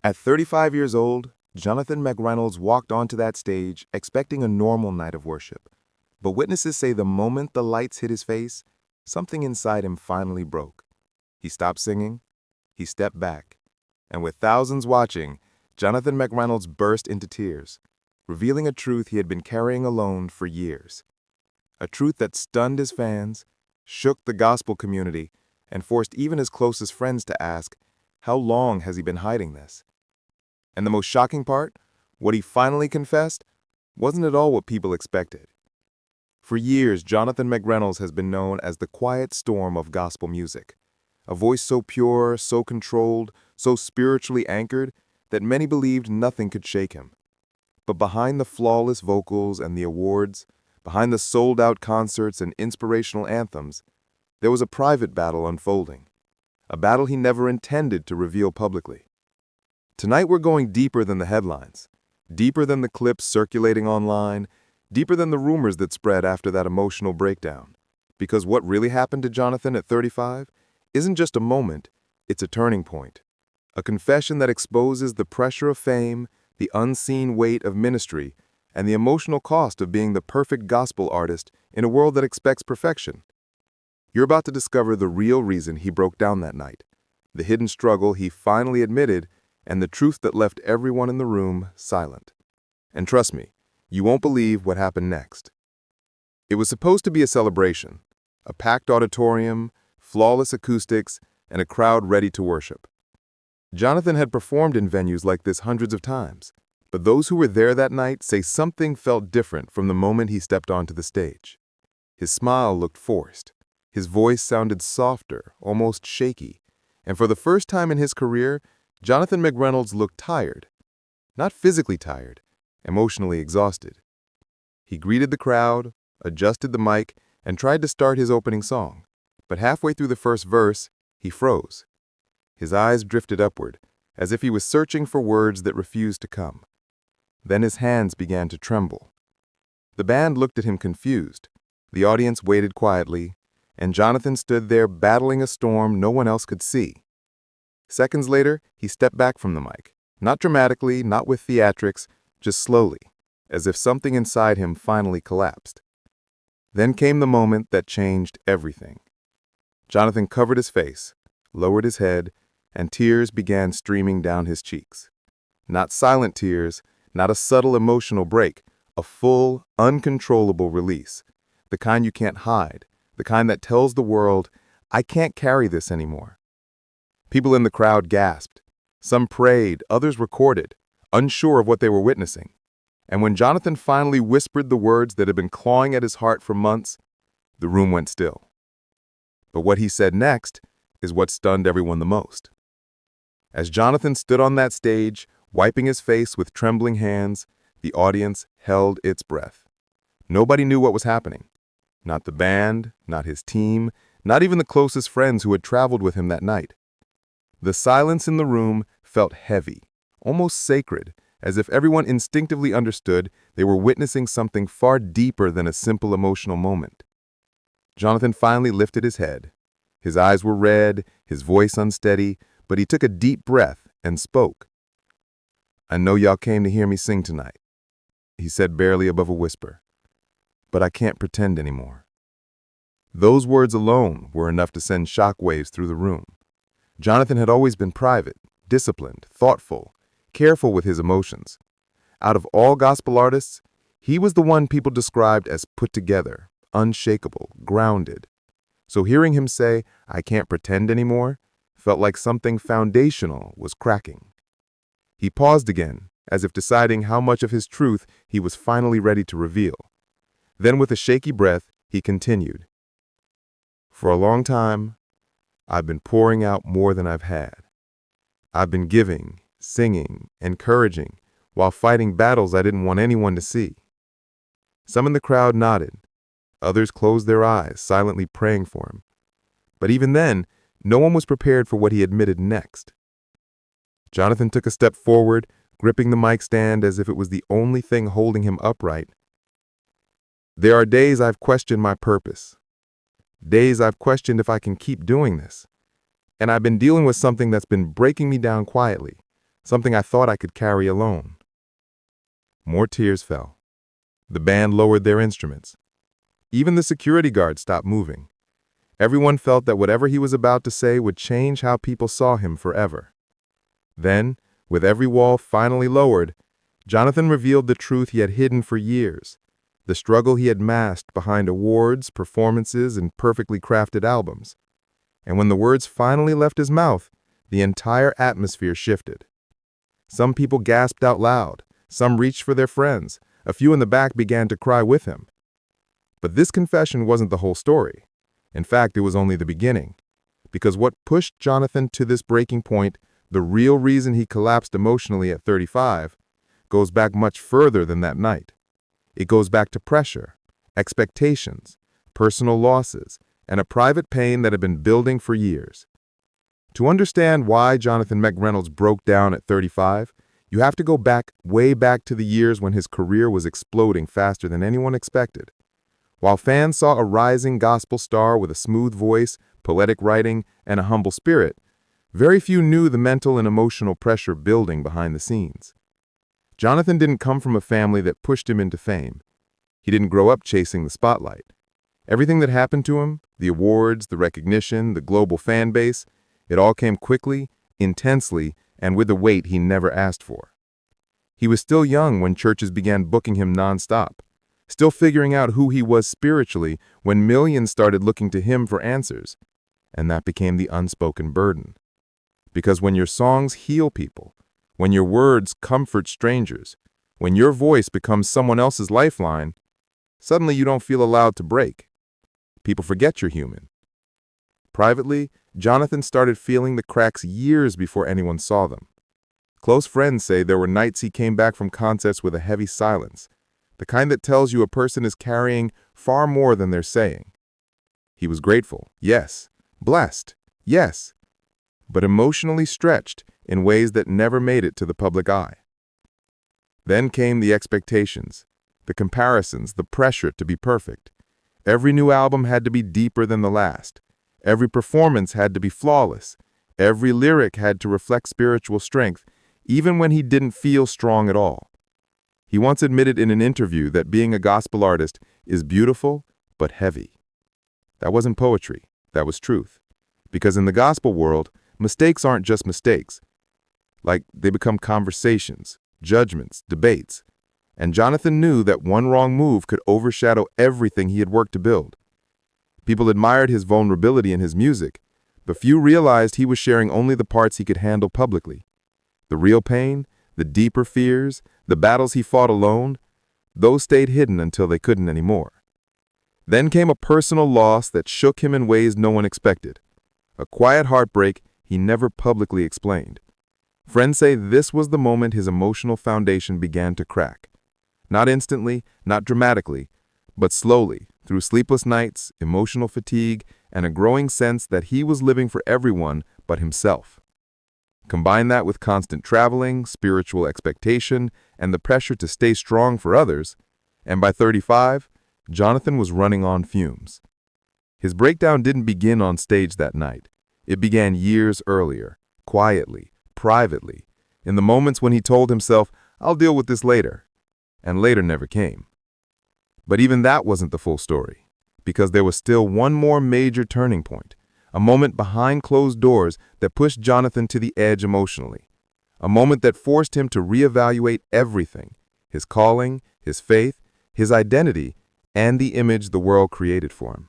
At 35 years old, Jonathan McReynolds walked onto that stage expecting a normal night of worship. But witnesses say the moment the lights hit his face, something inside him finally broke. He stopped singing, he stepped back, and with thousands watching, Jonathan McReynolds burst into tears, revealing a truth he had been carrying alone for years. A truth that stunned his fans, shook the gospel community, and forced even his closest friends to ask, how long has he been hiding this? And the most shocking part, what he finally confessed, wasn't at all what people expected. For years, Jonathan McReynolds has been known as the quiet storm of gospel music, a voice so pure, so controlled, so spiritually anchored that many believed nothing could shake him. But behind the flawless vocals and the awards, behind the sold-out concerts and inspirational anthems, there was a private battle unfolding, a battle he never intended to reveal publicly. Tonight we're going deeper than the headlines, deeper than the clips circulating online, deeper than the rumors that spread after that emotional breakdown. Because what really happened to Jonathan at 35 isn't just a moment, it's a turning point. A confession that exposes the pressure of fame, the unseen weight of ministry, and the emotional cost of being the perfect gospel artist in a world that expects perfection. You're about to discover the real reason he broke down that night, the hidden struggle he finally admitted, and the truth that left everyone in the room silent. And trust me, you won't believe what happened next. It was supposed to be a celebration, a packed auditorium, flawless acoustics, and a crowd ready to worship. Jonathan had performed in venues like this hundreds of times, but those who were there that night say something felt different from the moment he stepped onto the stage. His smile looked forced. His voice sounded softer, almost shaky, and for the first time in his career, Jonathan McReynolds looked tired. Not physically tired, emotionally exhausted. He greeted the crowd, adjusted the mic, and tried to start his opening song. But halfway through the first verse, he froze. His eyes drifted upward, as if he was searching for words that refused to come. Then his hands began to tremble. The band looked at him confused. The audience waited quietly, and Jonathan stood there battling a storm no one else could see. Seconds later, he stepped back from the mic. Not dramatically, not with theatrics, just slowly, as if something inside him finally collapsed. Then came the moment that changed everything. Jonathan covered his face, lowered his head, and tears began streaming down his cheeks. Not silent tears, not a subtle emotional break, a full, uncontrollable release. The kind you can't hide, the kind that tells the world, I can't carry this anymore. People in the crowd gasped. Some prayed, others recorded, unsure of what they were witnessing. And when Jonathan finally whispered the words that had been clawing at his heart for months, the room went still. But what he said next is what stunned everyone the most. As Jonathan stood on that stage, wiping his face with trembling hands, the audience held its breath. Nobody knew what was happening. Not the band, not his team, not even the closest friends who had traveled with him that night. The silence in the room felt heavy, almost sacred, as if everyone instinctively understood they were witnessing something far deeper than a simple emotional moment. Jonathan finally lifted his head. His eyes were red, his voice unsteady, but he took a deep breath and spoke. I know y'all came to hear me sing tonight, he said barely above a whisper, but I can't pretend anymore. Those words alone were enough to send shockwaves through the room. Jonathan had always been private, disciplined, thoughtful, careful with his emotions. Out of all gospel artists, he was the one people described as put together, unshakable, grounded. So hearing him say, I can't pretend anymore, felt like something foundational was cracking. He paused again, as if deciding how much of his truth he was finally ready to reveal. Then with a shaky breath, he continued. For a long time, I've been pouring out more than I've had. I've been giving, singing, encouraging, while fighting battles I didn't want anyone to see. Some in the crowd nodded. Others closed their eyes, silently praying for him. But even then, no one was prepared for what he admitted next. Jonathan took a step forward, gripping the mic stand as if it was the only thing holding him upright. There are days I've questioned my purpose. Days I've questioned if I can keep doing this. And I've been dealing with something that's been breaking me down quietly, something I thought I could carry alone." More tears fell. The band lowered their instruments. Even the security guard stopped moving. Everyone felt that whatever he was about to say would change how people saw him forever. Then, with every wall finally lowered, Jonathan revealed the truth he had hidden for years, the struggle he had masked behind awards, performances, and perfectly crafted albums. And when the words finally left his mouth, the entire atmosphere shifted. Some people gasped out loud, some reached for their friends, a few in the back began to cry with him. But this confession wasn't the whole story. In fact, it was only the beginning. Because what pushed Jonathan to this breaking point, the real reason he collapsed emotionally at 35, goes back much further than that night. It goes back to pressure, expectations, personal losses, and a private pain that had been building for years. To understand why Jonathan McReynolds broke down at 35, you have to go back, way back to the years when his career was exploding faster than anyone expected. While fans saw a rising gospel star with a smooth voice, poetic writing, and a humble spirit, very few knew the mental and emotional pressure building behind the scenes. Jonathan didn't come from a family that pushed him into fame. He didn't grow up chasing the spotlight. Everything that happened to him, the awards, the recognition, the global fan base, it all came quickly, intensely, and with a weight he never asked for. He was still young when churches began booking him nonstop, still figuring out who he was spiritually when millions started looking to him for answers. And that became the unspoken burden. Because when your songs heal people, when your words comfort strangers, when your voice becomes someone else's lifeline, suddenly you don't feel allowed to break. People forget you're human. Privately, Jonathan started feeling the cracks years before anyone saw them. Close friends say there were nights he came back from concerts with a heavy silence, the kind that tells you a person is carrying far more than they're saying. He was grateful, yes. Blessed, yes. But emotionally stretched in ways that never made it to the public eye. Then came the expectations, the comparisons, the pressure to be perfect. Every new album had to be deeper than the last. Every performance had to be flawless. Every lyric had to reflect spiritual strength, even when he didn't feel strong at all. He once admitted in an interview that being a gospel artist is beautiful, but heavy. That wasn't poetry, that was truth. Because in the gospel world, mistakes aren't just mistakes. They become conversations, judgments, debates. And Jonathan knew that one wrong move could overshadow everything he had worked to build. People admired his vulnerability in his music, but few realized he was sharing only the parts he could handle publicly. The real pain, the deeper fears, the battles he fought alone, those stayed hidden until they couldn't anymore. Then came a personal loss that shook him in ways no one expected. A quiet heartbreak he never publicly explained. Friends say this was the moment his emotional foundation began to crack. Not instantly, not dramatically, but slowly, through sleepless nights, emotional fatigue, and a growing sense that he was living for everyone but himself. Combine that with constant traveling, spiritual expectation, and the pressure to stay strong for others, and by 35, Jonathan was running on fumes. His breakdown didn't begin on stage that night. It began years earlier, quietly, privately, in the moments when he told himself, "I'll deal with this later," and later never came. But even that wasn't the full story, because there was still one more major turning point, a moment behind closed doors that pushed Jonathan to the edge emotionally, a moment that forced him to reevaluate everything, his calling, his faith, his identity, and the image the world created for him.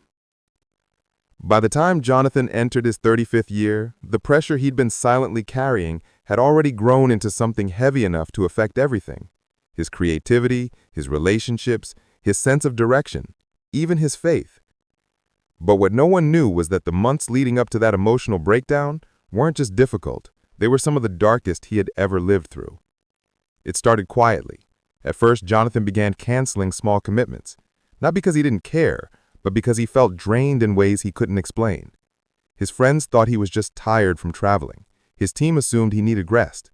By the time Jonathan entered his 35th year, the pressure he'd been silently carrying had already grown into something heavy enough to affect everything: his creativity, his relationships, his sense of direction, even his faith. But what no one knew was that the months leading up to that emotional breakdown weren't just difficult, they were some of the darkest he had ever lived through. It started quietly. At first, Jonathan began canceling small commitments, not because he didn't care, but because he felt drained in ways he couldn't explain. His friends thought he was just tired from traveling. His team assumed he needed rest.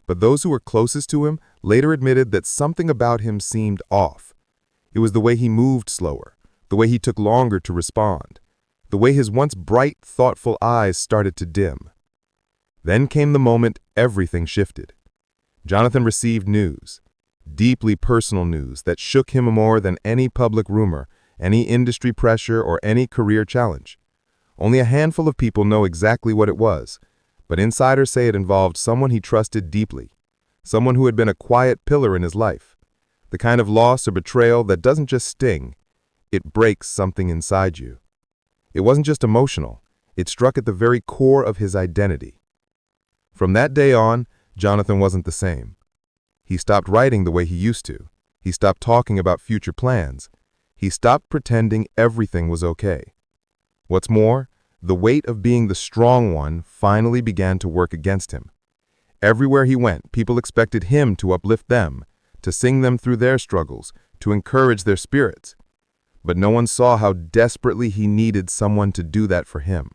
But those who were closest to him later admitted that something about him seemed off. It was the way he moved slower, the way he took longer to respond, the way his once bright, thoughtful eyes started to dim. Then came the moment everything shifted. Jonathan received news, deeply personal news that shook him more than any public rumor, any industry pressure, or any career challenge. Only a handful of people know exactly what it was, but insiders say it involved someone he trusted deeply, someone who had been a quiet pillar in his life, the kind of loss or betrayal that doesn't just sting, it breaks something inside you. It wasn't just emotional, it struck at the very core of his identity. From that day on, Jonathan wasn't the same. He stopped writing the way he used to. He stopped talking about future plans. He stopped pretending everything was okay. What's more, the weight of being the strong one finally began to work against him. Everywhere he went, people expected him to uplift them, to sing them through their struggles, to encourage their spirits. But no one saw how desperately he needed someone to do that for him.